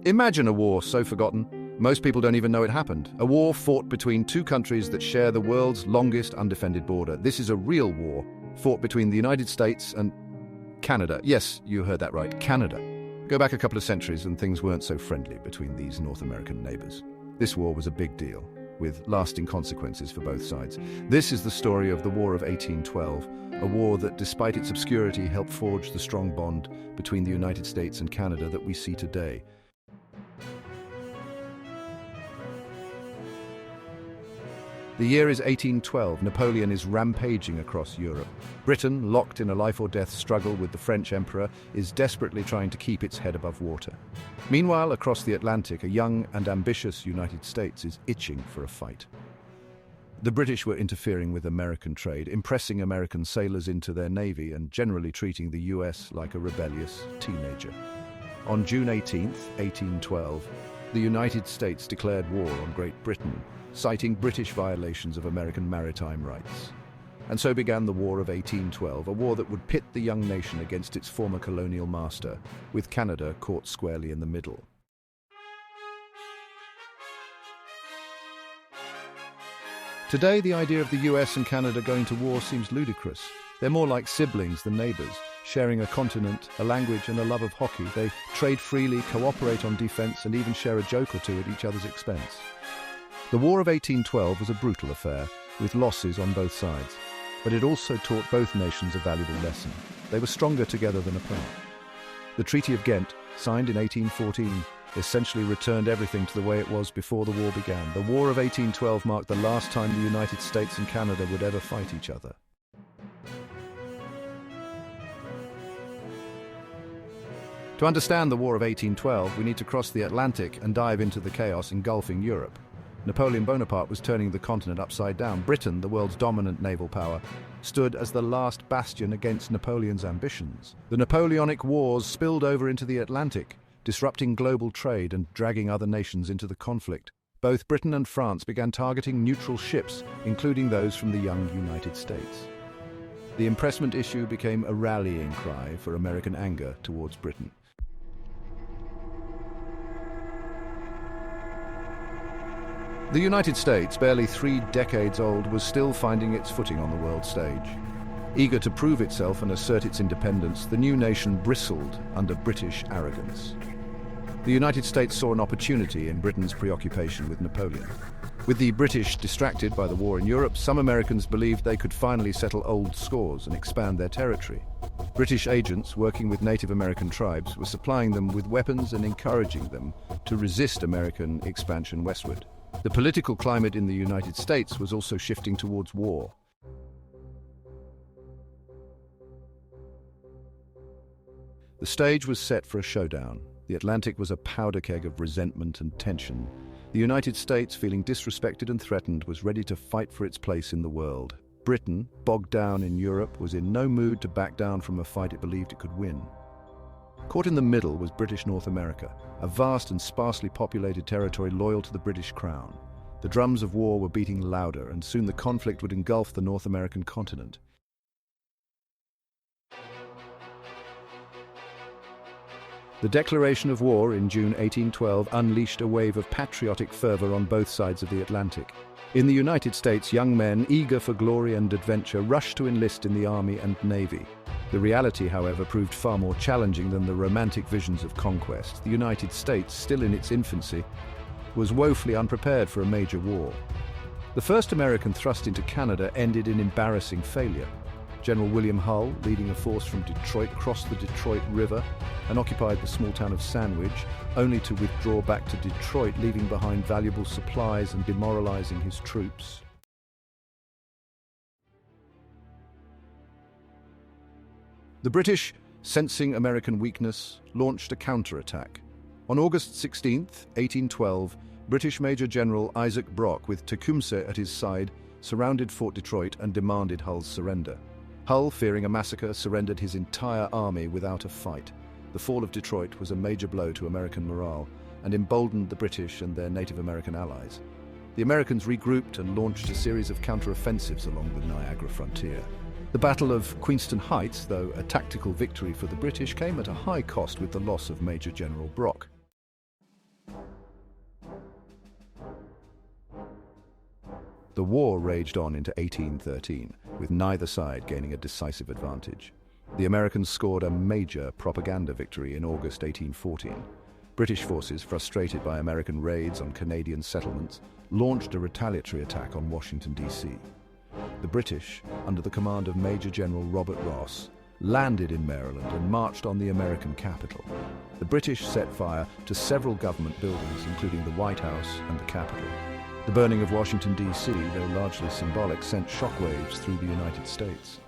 Imagine a war so forgotten, most people don't even know it happened. A war fought between two countries that share the world's longest undefended border. This is a real war, fought between the United States and Canada. Yes, you heard that right, Canada. Go back a couple of centuries and things weren't so friendly between these North American neighbors. This war was a big deal, with lasting consequences for both sides. This is the story of the War of 1812, a war that, despite its obscurity, helped forge the strong bond between the United States and Canada that we see today. The year is 1812. Napoleon is rampaging across Europe. Britain, locked in a life-or-death struggle with the French emperor, is desperately trying to keep its head above water. Meanwhile, across the Atlantic, a young and ambitious United States is itching for a fight. The British were interfering with American trade, impressing American sailors into their navy and generally treating the US like a rebellious teenager. On June 18, 1812, the United States declared war on Great Britain, citing British violations of American maritime rights. And so began the War of 1812, a war that would pit the young nation against its former colonial master, with Canada caught squarely in the middle. Today, the idea of the US and Canada going to war seems ludicrous. They're more like siblings than neighbors, sharing a continent, a language, and a love of hockey. They trade freely, cooperate on defense, and even share a joke or two at each other's expense. The War of 1812 was a brutal affair, with losses on both sides, but it also taught both nations a valuable lesson. They were stronger together than apart. The Treaty of Ghent, signed in 1814, essentially returned everything to the way it was before the war began. The War of 1812 marked the last time the United States and Canada would ever fight each other. To understand the War of 1812, we need to cross the Atlantic and dive into the chaos engulfing Europe. Napoleon Bonaparte was turning the continent upside down. Britain, the world's dominant naval power, stood as the last bastion against Napoleon's ambitions. The Napoleonic Wars spilled over into the Atlantic, disrupting global trade and dragging other nations into the conflict. Both Britain and France began targeting neutral ships, including those from the young United States. The impressment issue became a rallying cry for American anger towards Britain. The United States, barely 3 decades old, was still finding its footing on the world stage. Eager to prove itself and assert its independence, the new nation bristled under British arrogance. The United States saw an opportunity in Britain's preoccupation with Napoleon. With the British distracted by the war in Europe, some Americans believed they could finally settle old scores and expand their territory. British agents working with Native American tribes were supplying them with weapons and encouraging them to resist American expansion westward. The political climate in the United States was also shifting towards war. The stage was set for a showdown. The Atlantic was a powder keg of resentment and tension. The United States, feeling disrespected and threatened, was ready to fight for its place in the world. Britain, bogged down in Europe, was in no mood to back down from a fight it believed it could win. Caught in the middle was British North America, a vast and sparsely populated territory loyal to the British Crown. The drums of war were beating louder, and soon the conflict would engulf the North American continent. The declaration of war in June 1812 unleashed a wave of patriotic fervor on both sides of the Atlantic. In the United States, young men, eager for glory and adventure, rushed to enlist in the Army and Navy. The reality, however, proved far more challenging than the romantic visions of conquest. The United States, still in its infancy, was woefully unprepared for a major war. The first American thrust into Canada ended in embarrassing failure. General William Hull, leading a force from Detroit, crossed the Detroit River and occupied the small town of Sandwich, only to withdraw back to Detroit, leaving behind valuable supplies and demoralizing his troops. The British, sensing American weakness, launched a counterattack. On August 16, 1812, British Major General Isaac Brock, with Tecumseh at his side, surrounded Fort Detroit and demanded Hull's surrender. Hull, fearing a massacre, surrendered his entire army without a fight. The fall of Detroit was a major blow to American morale and emboldened the British and their Native American allies. The Americans regrouped and launched a series of counteroffensives along the Niagara frontier. The Battle of Queenston Heights, though a tactical victory for the British, came at a high cost with the loss of Major General Brock. The war raged on into 1813, with neither side gaining a decisive advantage. The Americans scored a major propaganda victory in August 1814. British forces, frustrated by American raids on Canadian settlements, launched a retaliatory attack on Washington, D.C. The British, under the command of Major General Robert Ross, landed in Maryland and marched on the American capital. The British set fire to several government buildings, including the White House and the Capitol. The burning of Washington, D.C., though largely symbolic, sent shockwaves through the United States.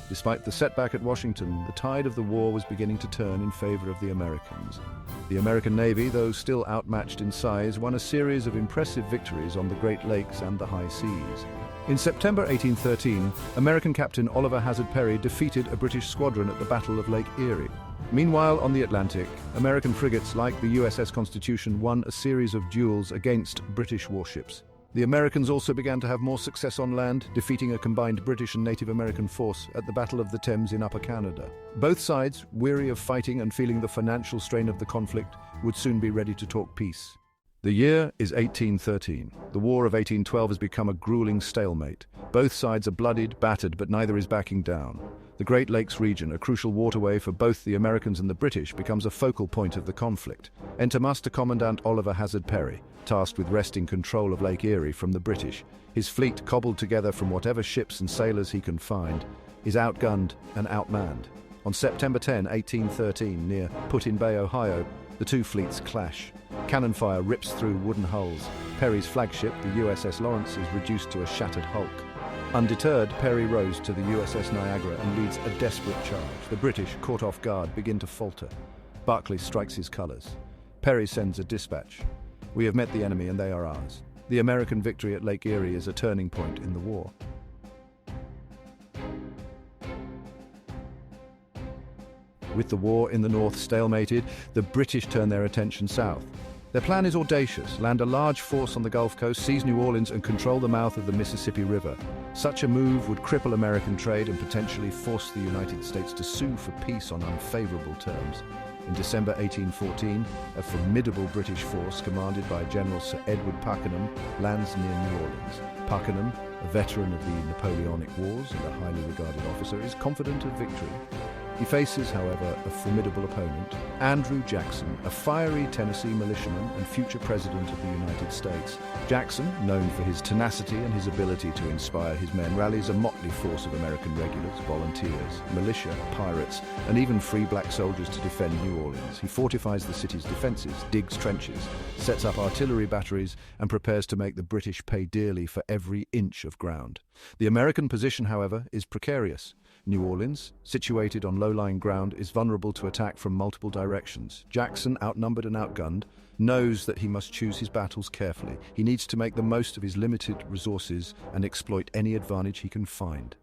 Despite the setback at Washington, the tide of the war was beginning to turn in favor of the Americans. The American Navy, though still outmatched in size, won a series of impressive victories on the Great Lakes and the high seas. In September 1813, American Captain Oliver Hazard Perry defeated a British squadron at the Battle of Lake Erie. Meanwhile, on the Atlantic, American frigates like the USS Constitution won a series of duels against British warships. The Americans also began to have more success on land, defeating a combined British and Native American force at the Battle of the Thames in Upper Canada. Both sides, weary of fighting and feeling the financial strain of the conflict, would soon be ready to talk peace. The year is 1813. The War of 1812 has become a grueling stalemate. Both sides are bloodied, battered, but neither is backing down. The Great Lakes region, a crucial waterway for both the Americans and the British, becomes a focal point of the conflict. Enter Master Commandant Oliver Hazard Perry, tasked with wresting control of Lake Erie from the British. His fleet, cobbled together from whatever ships and sailors he can find, is outgunned and outmanned. On September 10, 1813, near Put-in Bay, Ohio, the two fleets clash. Cannon fire rips through wooden hulls. Perry's flagship, the USS Lawrence, is reduced to a shattered hulk. Undeterred, Perry rows to the USS Niagara and leads a desperate charge. The British, caught off guard, begin to falter. Barclay strikes his colours. Perry sends a dispatch. "We have met the enemy and they are ours." The American victory at Lake Erie is a turning point in the war. With the war in the north stalemated, the British turn their attention south. Their plan is audacious: land a large force on the Gulf Coast, seize New Orleans and control the mouth of the Mississippi River. Such a move would cripple American trade and potentially force the United States to sue for peace on unfavorable terms. In December 1814, a formidable British force commanded by General Sir Edward Pakenham lands near New Orleans. Pakenham, a veteran of the Napoleonic Wars and a highly regarded officer, is confident of victory. He faces, however, a formidable opponent, Andrew Jackson, a fiery Tennessee militiaman and future President of the United States. Jackson, known for his tenacity and his ability to inspire his men, rallies a motley force of American regulars, volunteers, militia, pirates, and even free black soldiers to defend New Orleans. He fortifies the city's defenses, digs trenches, sets up artillery batteries, and prepares to make the British pay dearly for every inch of ground. The American position, however, is precarious. New Orleans, situated on low-lying ground, is vulnerable to attack from multiple directions. Jackson, outnumbered and outgunned, knows that he must choose his battles carefully. He needs to make the most of his limited resources and exploit any advantage he can find.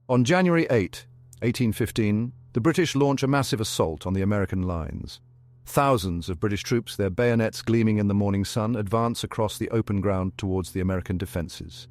On January 8, 1815, the British launch a massive assault on the American lines. Thousands of British troops, their bayonets gleaming in the morning sun, advance across the open ground towards the American defences.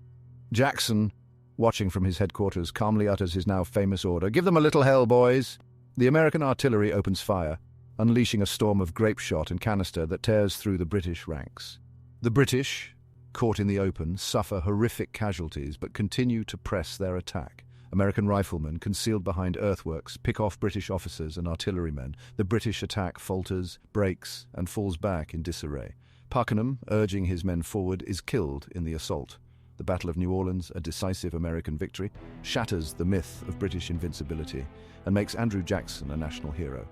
Jackson, watching from his headquarters, calmly utters his now famous order, "Give them a little hell, boys!" The American artillery opens fire, unleashing a storm of grape shot and canister that tears through the British ranks. The British, caught in the open, suffer horrific casualties but continue to press their attack. American riflemen, concealed behind earthworks, pick off British officers and artillerymen. The British attack falters, breaks, and falls back in disarray. Pakenham, urging his men forward, is killed in the assault. The Battle of New Orleans, a decisive American victory, shatters the myth of British invincibility and makes Andrew Jackson a national hero.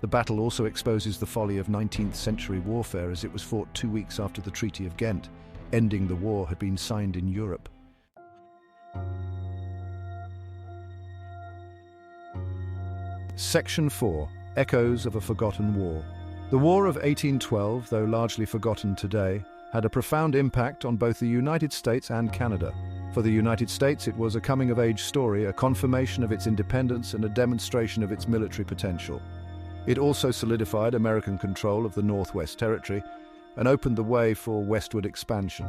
The battle also exposes the folly of 19th century warfare, as it was fought 2 weeks after the Treaty of Ghent. Ending the war had been signed in Europe. Section 4. Echoes of a Forgotten War. The War of 1812, though largely forgotten today, had a profound impact on both the United States and Canada. For the United States, it was a coming-of-age story, a confirmation of its independence and a demonstration of its military potential. It also solidified American control of the Northwest Territory and opened the way for westward expansion.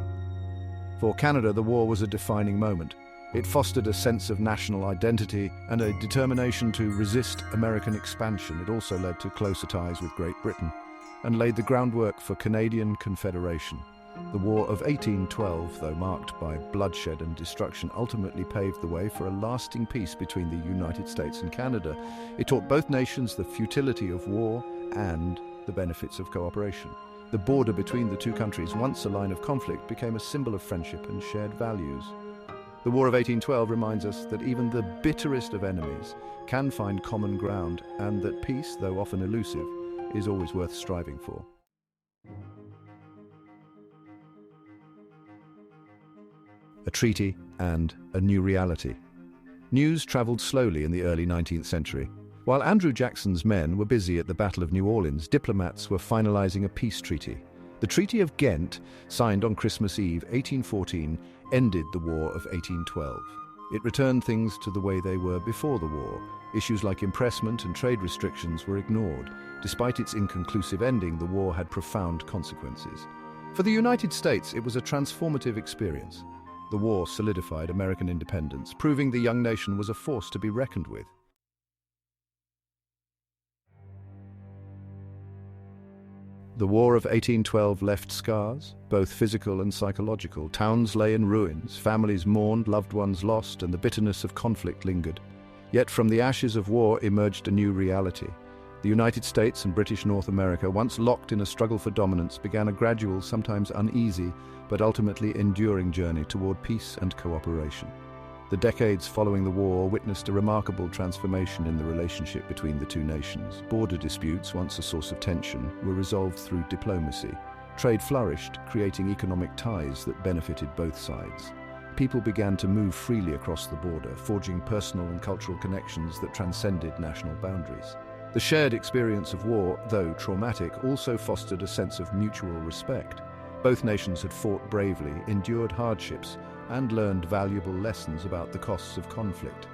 For Canada, the war was a defining moment. It fostered a sense of national identity and a determination to resist American expansion. It also led to closer ties with Great Britain and laid the groundwork for Canadian Confederation. The War of 1812, though marked by bloodshed and destruction, ultimately paved the way for a lasting peace between the United States and Canada. It taught both nations the futility of war and the benefits of cooperation. The border between the two countries, once a line of conflict, became a symbol of friendship and shared values. The War of 1812 reminds us that even the bitterest of enemies can find common ground, and that peace, though often elusive, is always worth striving for. A treaty and a new reality. News traveled slowly in the early 19th century. While Andrew Jackson's men were busy at the Battle of New Orleans, diplomats were finalizing a peace treaty. The Treaty of Ghent, signed on Christmas Eve 1814, ended the War of 1812. It returned things to the way they were before the war. Issues like impressment and trade restrictions were ignored. Despite its inconclusive ending, the war had profound consequences. For the United States, it was a transformative experience. The war solidified American independence, proving the young nation was a force to be reckoned with. The War of 1812 left scars, both physical and psychological. Towns lay in ruins, families mourned, loved ones lost, and the bitterness of conflict lingered. Yet from the ashes of war emerged a new reality. The United States and British North America, once locked in a struggle for dominance, began a gradual, sometimes uneasy, but ultimately enduring journey toward peace and cooperation. The decades following the war witnessed a remarkable transformation in the relationship between the two nations. Border disputes, once a source of tension, were resolved through diplomacy. Trade flourished, creating economic ties that benefited both sides. People began to move freely across the border, forging personal and cultural connections that transcended national boundaries. The shared experience of war, though traumatic, also fostered a sense of mutual respect. Both nations had fought bravely, endured hardships, and learned valuable lessons about the costs of conflict.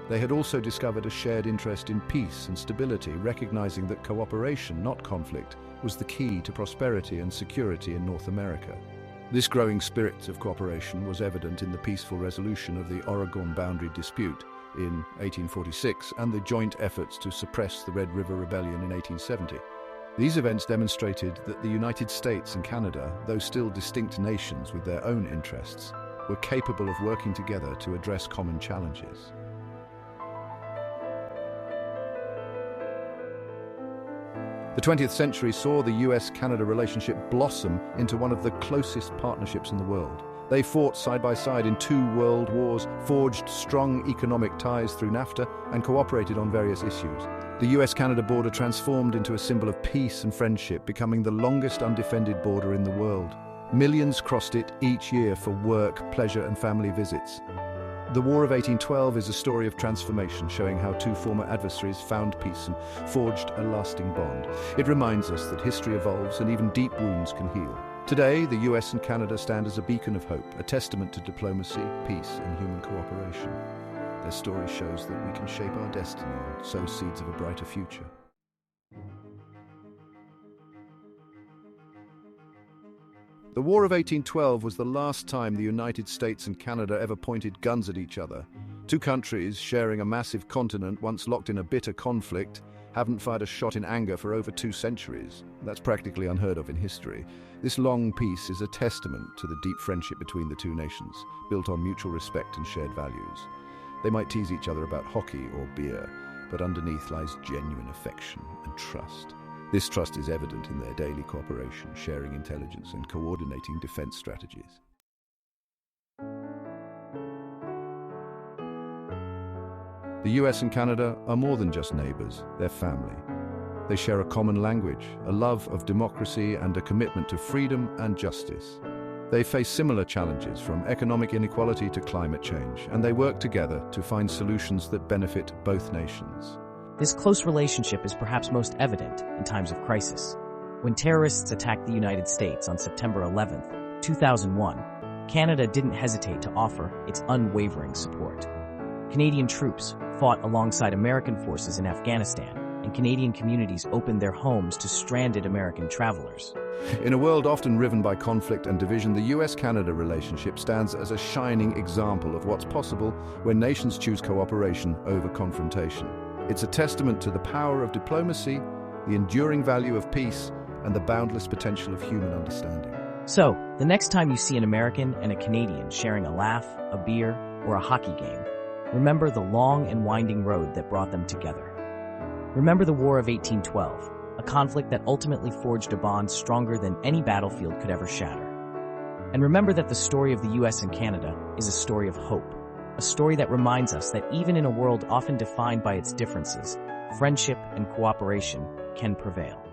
They had also discovered a shared interest in peace and stability, recognizing that cooperation, not conflict, was the key to prosperity and security in North America. This growing spirit of cooperation was evident in the peaceful resolution of the Oregon boundary dispute in 1846 and the joint efforts to suppress the Red River Rebellion in 1870. These events demonstrated that the United States and Canada, though still distinct nations with their own interests, were capable of working together to address common challenges. The 20th century saw the US-Canada relationship blossom into one of the closest partnerships in the world. They fought side by side in 2 world wars, forged strong economic ties through NAFTA, and cooperated on various issues. The US-Canada border transformed into a symbol of peace and friendship, becoming the longest undefended border in the world. Millions crossed it each year for work, pleasure, and family visits. The War of 1812 is a story of transformation, showing how 2 former adversaries found peace and forged a lasting bond. It reminds us that history evolves and even deep wounds can heal. Today, the US and Canada stand as a beacon of hope, a testament to diplomacy, peace, and human cooperation. Their story shows that we can shape our destiny and sow seeds of a brighter future. The War of 1812 was the last time the United States and Canada ever pointed guns at each other. 2 countries sharing a massive continent, once locked in a bitter conflict, haven't fired a shot in anger for over 2 centuries. That's practically unheard of in history. This long peace is a testament to the deep friendship between the 2 nations, built on mutual respect and shared values. They might tease each other about hockey or beer, but underneath lies genuine affection and trust. This trust is evident in their daily cooperation, sharing intelligence and coordinating defense strategies. The US and Canada are more than just neighbors, they're family. They share a common language, a love of democracy, and a commitment to freedom and justice. They face similar challenges, from economic inequality to climate change, and they work together to find solutions that benefit both nations. This close relationship is perhaps most evident in times of crisis. When terrorists attacked the United States on September 11, 2001, Canada didn't hesitate to offer its unwavering support. Canadian troops fought alongside American forces in Afghanistan, and Canadian communities opened their homes to stranded American travelers. In a world often riven by conflict and division, the US-Canada relationship stands as a shining example of what's possible when nations choose cooperation over confrontation. It's a testament to the power of diplomacy, the enduring value of peace, and the boundless potential of human understanding. So, the next time you see an American and a Canadian sharing a laugh, a beer, or a hockey game, remember the long and winding road that brought them together. Remember the War of 1812, a conflict that ultimately forged a bond stronger than any battlefield could ever shatter. And remember that the story of the US and Canada is a story of hope, a story that reminds us that even in a world often defined by its differences, friendship and cooperation can prevail.